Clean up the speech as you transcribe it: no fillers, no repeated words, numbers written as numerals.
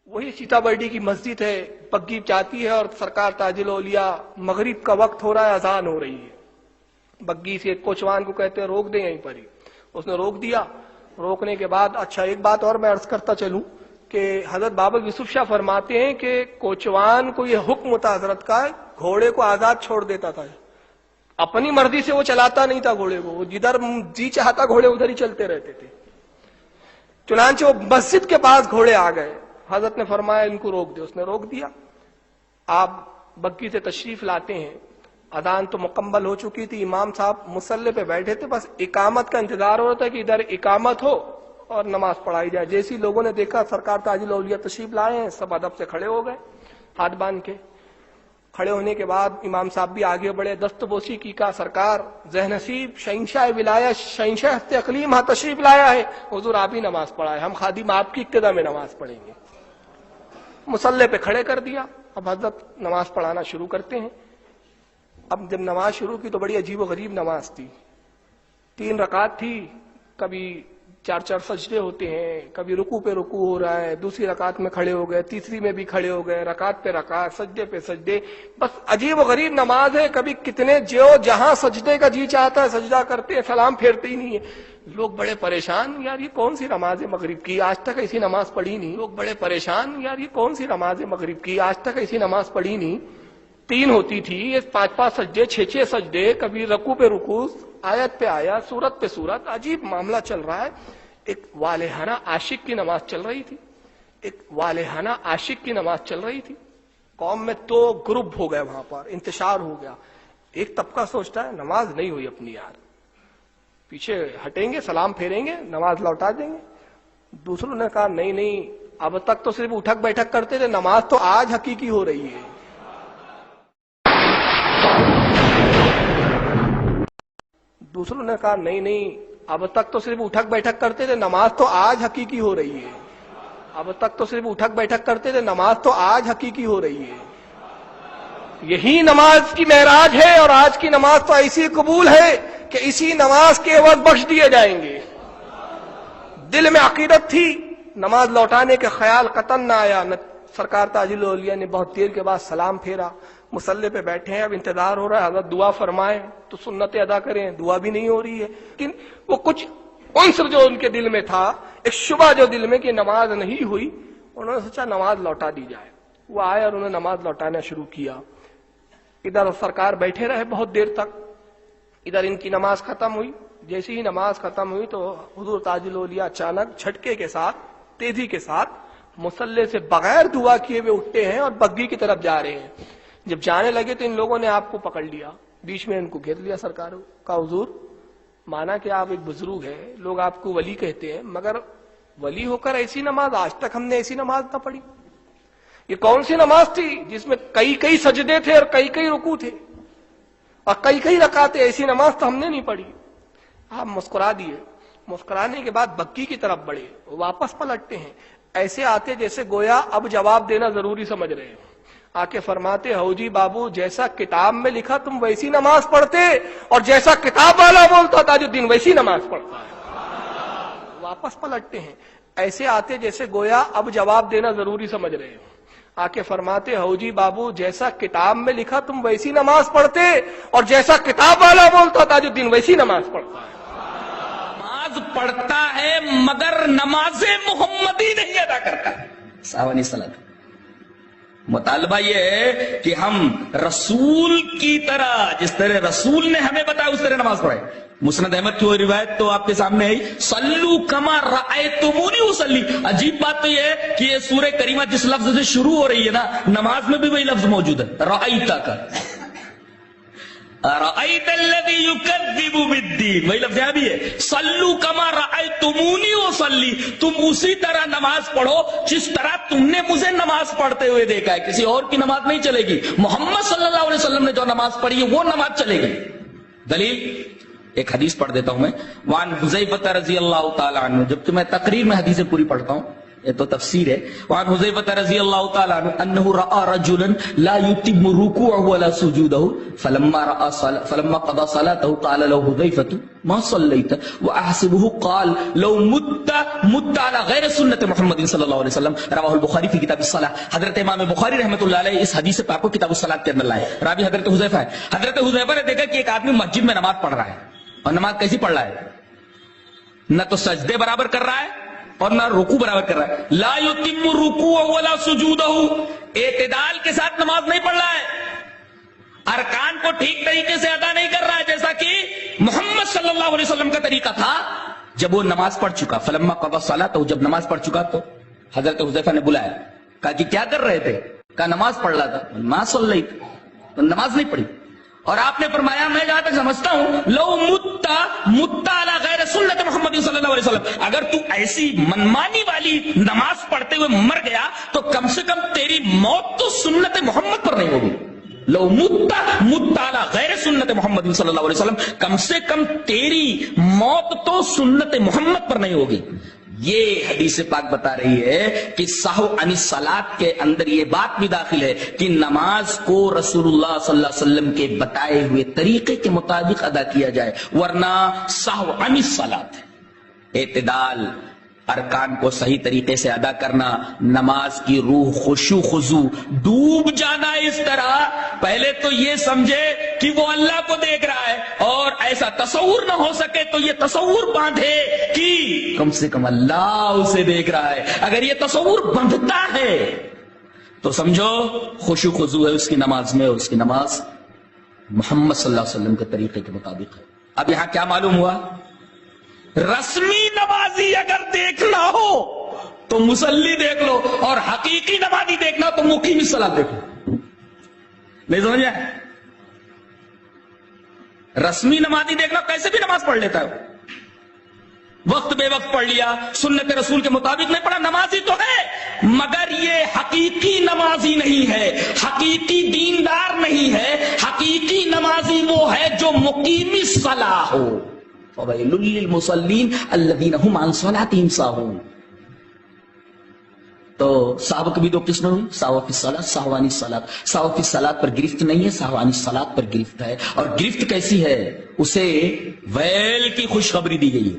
वही सीताबर्डी की मस्जिद है, पग्गी जाती है और सरकार ताजुल औलिया, मगरिब का वक्त हो रहा है, अजान हो रही है, बग्गी से कोचवान को कहते हैं रोक दे यहीं पर ही। उसने रोक दिया। रोकने के बाद अच्छा एक बात और मैं अर्ज करता चलूं कि हजरत बाबा यूसुफ शाह फरमाते हैं कि कोचवान को यह हुक्म था हजरत का, घोड़े को आजाद छोड़ देता था, अपनी मर्जी से वो चलाता नहीं था घोड़े को, वो जिधर जी चाहता घोड़े उधर ही चलते रहते थे। चुनांचे वो मस्जिद के पास घोड़े आ गए, हजरत ने फरमाया इनको रोक दे। उसने रोक दिया। आप बग्गी से तशरीफ लाते हैं, अजान तो मुकम्मल हो चुकी थी, इमाम साहब मुसल्ले पे बैठे थे, बस इकामत का इंतजार हो रहा था कि इधर इकामत हो और नमाज पढ़ाई जाए। जैसे लोगों ने देखा सरकार ताजुल औलिया तशरीफ लाए हैं, सब अदब से खड़े हो गए, हाथ बांध के। खड़े होने के बाद इमाम साहब भी आगे बढ़े, दस्तबोसी की का सरकार ज़हनसीब शहंशाह विलायत शहंशाह हस्ते अकलीम हाँ तशरीफ लाया है, हुजूर आप ही नमाज पढ़ाए, हम खादिम आपकी इक्तदा में नमाज पढ़ेंगे। मुसल्ले पे खड़े कर दिया। अब हजरत नमाज पढ़ाना शुरू करते हैं। अब जब नमाज शुरू की तो बड़ी अजीब व गरीब नमाज थी। 3 रकात थी, कभी 4-4 सजदे होते हैं, कभी रुकू पे रुकू हो रहा है, दूसरी रकात में खड़े हो गए, तीसरी में भी खड़े हो गए, रकात पे रकात, सजदे पे सजदे, बस अजीब व गरीब नमाज है। कभी कितने जो जहां सजदे का जी चाहता है सजदा करते हैं, सलाम फेरते ही नहीं है। लोग बड़े परेशान, यार ये कौन सी नमाज है मगरिब की, आज तक ऐसी नमाज पढ़ी नहीं। लोग बड़े परेशान, यार ये कौन सी नमाज है मगरिब की, आज तक ऐसी नमाज पढ़ी नहीं। 3 होती थी, ये 5-5 सजदे, 6-6 सजदे, कभी रकू पे रुकू, आयत पे आयत, सूरत पे सूरत, अजीब मामला चल रहा है। एक वालेहाना आशिक की नमाज चल रही थी, एक वालेहाना आशिक की नमाज चल रही थी। कौम में तो ग्रुप हो गए, वहां पर इंतशार हो गया। एक तबका सोचता है नमाज नहीं हुई अपनी, यार पीछे हटेंगे, सलाम फेरेंगे, नमाज लौटा देंगे। दूसरों ने कहा नहीं नहीं, अब तक तो सिर्फ उठक बैठक करते थे, नमाज तो आज हकीकी हो रही है। दूसरों ने कहा नहीं नहीं, अब तक तो सिर्फ उठक बैठक करते थे, नमाज तो आज हकीकी हो रही है। अब तक तो सिर्फ उठक बैठक करते थे, नमाज तो आज हकीकी हो रही है। यही नमाज की महराज है और आज की नमाज तो ऐसी कबूल है कि इसी नमाज के एवज बख्श दिए जाएंगे। दिल में अकीदत थी, नमाज लौटाने का ख्याल कतन न आया। सरकार ताजुल औलिया ने बहुत देर के बाद सलाम फेरा, मुसल्ले पे बैठे हैं, अब इंतजार हो रहा है हजरत दुआ फरमाए तो सुन्नतें अदा करें, दुआ भी नहीं हो रही है। लेकिन वो कुछ उन्सर जो उनके दिल में था, एक शुबा जो दिल में कि नमाज नहीं हुई, उन्होंने सोचा नमाज लौटा दी जाए। वो आए और उन्होंने नमाज लौटाना शुरू किया। इधर सरकार बैठे रहे बहुत देर तक, इधर इनकी नमाज खत्म हुई। जैसे ही नमाज खत्म हुई तो हुजूर ताजुल औलिया अचानक झटके के साथ, तेजी के साथ मुसल्ले से बगैर दुआ किए हुए उठते हैं और बग्गी की तरफ जा रहे हैं। जब जाने लगे तो इन लोगों ने आपको पकड़ लिया, बीच में इनको घेर लिया सरकार का। हुजूर माना कि आप एक बुजुर्ग हैं, लोग आपको वली कहते हैं, मगर वली होकर ऐसी नमाज, आज तक हमने ऐसी नमाज ना पढ़ी। ये कौन सी नमाज थी जिसमें कई कई सजदे थे और कई कई रुकू थे और कई कई रकाते, ऐसी नमाज तो हमने नहीं पढ़ी। आप मुस्कुरा दिए। मुस्कुराने के बाद बग्गी की तरफ बढ़े, वापस पलटते हैं, ऐसे आते जैसे गोया अब जवाब देना जरूरी समझ रहे हैं। आके फरमाते हौजी बाबू, जैसा किताब में लिखा तुम वैसी नमाज पढ़ते और जैसा किताब वाला बोलता था जो दिन वैसी नमाज पढ़ता है। वापस पलटते हैं, ऐसे आते जैसे गोया अब जवाब देना जरूरी समझ रहे हो। आके फरमाते हौजी बाबू, जैसा किताब में लिखा तुम वैसी नमाज पढ़ते और जैसा किताब वाला बोलता था जो दिन वैसी नमाज पढ़ता है। नमाज पढ़ता है मगर नमाज़े मोहम्मदी नहीं अदा करता। सावनी सलात मुतालबा ये है कि हम रसूल की तरह, जिस तरह रसूल ने हमें बताया उस तरह नमाज पढ़े। मुस्नद अहमद की वो रिवायत तो आपके सामने आई, सल्लू कमा रअयतुमूनी उसल्ली। अजीब बात तो ये है कि ये सूरह करीमा जिस लफ्ज से शुरू हो रही है ना, नमाज में भी वही लफ्ज मौजूद है, रअयता का, रअयतल्लज़ी युकज़्ज़िबु बिद्दीन, वही लफ्ज यहां भी है। सल्लू कमा रअयतुमूनी उसल्ली, तुम उसी तरह नमाज पढ़ो जिस तरह तुमने मुझे नमाज पढ़ते हुए देखा है। किसी और की नमाज नहीं चलेगी, मोहम्मद सल्लल्लाहु अलैहि वसल्लम ने जो नमाज पढ़ी है वो नमाज चलेगी। दलील एक हदीस पढ़ देता हूं मैं, वान हुज़ैफा रज़ियल्लाहु ताला अन्हु, जबकि मैं तकरीर में हदीसें पूरी पढ़ता हूं। یہ تو تفسیر ہے. وعن حذیفہ رضی اللہ تعالی عنہ انہ رأى رجلا لا يتم ركوعه ولا سجوده فلما قضى صلاته قال له حذیفہ ما صلیت واحسبه قال لو مت على غیر سنت محمد صلی اللہ علیہ وسلم. رواہ البخاری فی کتاب الصلاۃ. حضرت امام بخاری رحمۃ اللہ علیہ اس حدیث پاک کو کتاب الصلاۃ کے اندر لائے. راوی حضرت حذیفہ ہے. حضرت حذیفہ نے دیکھا کہ ایک آدمی مسجد میں نماز پڑھ رہا ہے اور نماز کیسی پڑھ رہا ہے؟ نہ تو سجدے برابر کر رہا ہے اور نہ رکوع برابر کر رہا ہے. لا یتم رکوع ولا سجودہ، اعتدال کے ساتھ نماز نہیں پڑھ رہا ہے، ارکان کو ٹھیک طریقے سے ادا نہیں کر رہا ہے جیسا کہ محمد صلی اللہ علیہ وسلم کا طریقہ تھا. جب وہ نماز پڑھ چکا، فلما قضى صلاته، جب نماز پڑھ چکا تو حضرت حذیفہ نے بلایا، کہا کہ کیا کر رہے تھے؟ کہا نماز پڑھ رہا تھا. ما صلیت، نماز نہیں پڑھی. اور آپ نے فرمایا میں جہاں تک سمجھتا ہوں لو مت علی غیر سنت محمد صلی اللہ علیہ وسلم، اگر تو ایسی منمانی والی نماز پڑھتے ہوئے مر گیا تو کم سے کم تیری موت تو سنت محمد پر نہیں ہوگی. لو مت علی غیر سنت محمد صلی اللہ علیہ وسلم، کم سے کم تیری موت تو سنت محمد پر نہیں ہوگی. یہ حدیث پاک بتا رہی ہے کہ سہو عن الصلاۃ کے اندر یہ بات بھی داخل ہے کہ نماز کو رسول اللہ صلی اللہ علیہ وسلم کے بتائے ہوئے طریقے کے مطابق ادا کیا جائے، ورنہ سہو عن الصلاۃ، اعتدال، ارکان کو صحیح طریقے سے ادا کرنا، نماز کی روح خشوع خضوع ڈوب جانا اس طرح. پہلے تو یہ سمجھے کہ وہ اللہ کو دیکھ رہا ہے اور ایسا تصور نہ ہو سکے تو یہ تصور باندھے کہ کم سے کم اللہ اسے دیکھ رہا ہے. اگر یہ تصور بندھتا ہے تو سمجھو خشوع خضوع ہے اس کی نماز میں، اور اس کی نماز محمد صلی اللہ علیہ وسلم کے طریقے کے مطابق ہے. اب یہاں کیا معلوم ہوا؟ رسمی نمازی اگر دیکھنا ہو تو مصلی دیکھ لو، اور حقیقی نمازی دیکھنا تو مقیم الصلاۃ دیکھو. نہیں سمجھا؟ رسمی نمازی دیکھنا کیسے بھی نماز پڑھ لیتا ہے، وقت بے وقت پڑھ لیا، سنت رسول کے مطابق نہیں پڑھا، نمازی تو ہے مگر یہ حقیقی نمازی نہیں ہے، حقیقی دیندار نہیں ہے. حقیقی نمازی وہ ہے جو مقیم الصلاۃ ہو. وَوَيْلٌ لِّلْمُصَلِّينَ الَّذِينَ هُمْ عَنْ صَلَاتِهِمْ سَاهُونَ. تو سہو کی بھی دو قسمیں ہوئی، سہو فی الصلاۃ، سہو عن الصلاۃ. سہو فی الصلاۃ پر گرفت نہیں ہے، سہو عن الصلاۃ پر گرفت ہے. اور گرفت کیسی ہے؟ اسے ویل کی خوشخبری دی گئی ہے.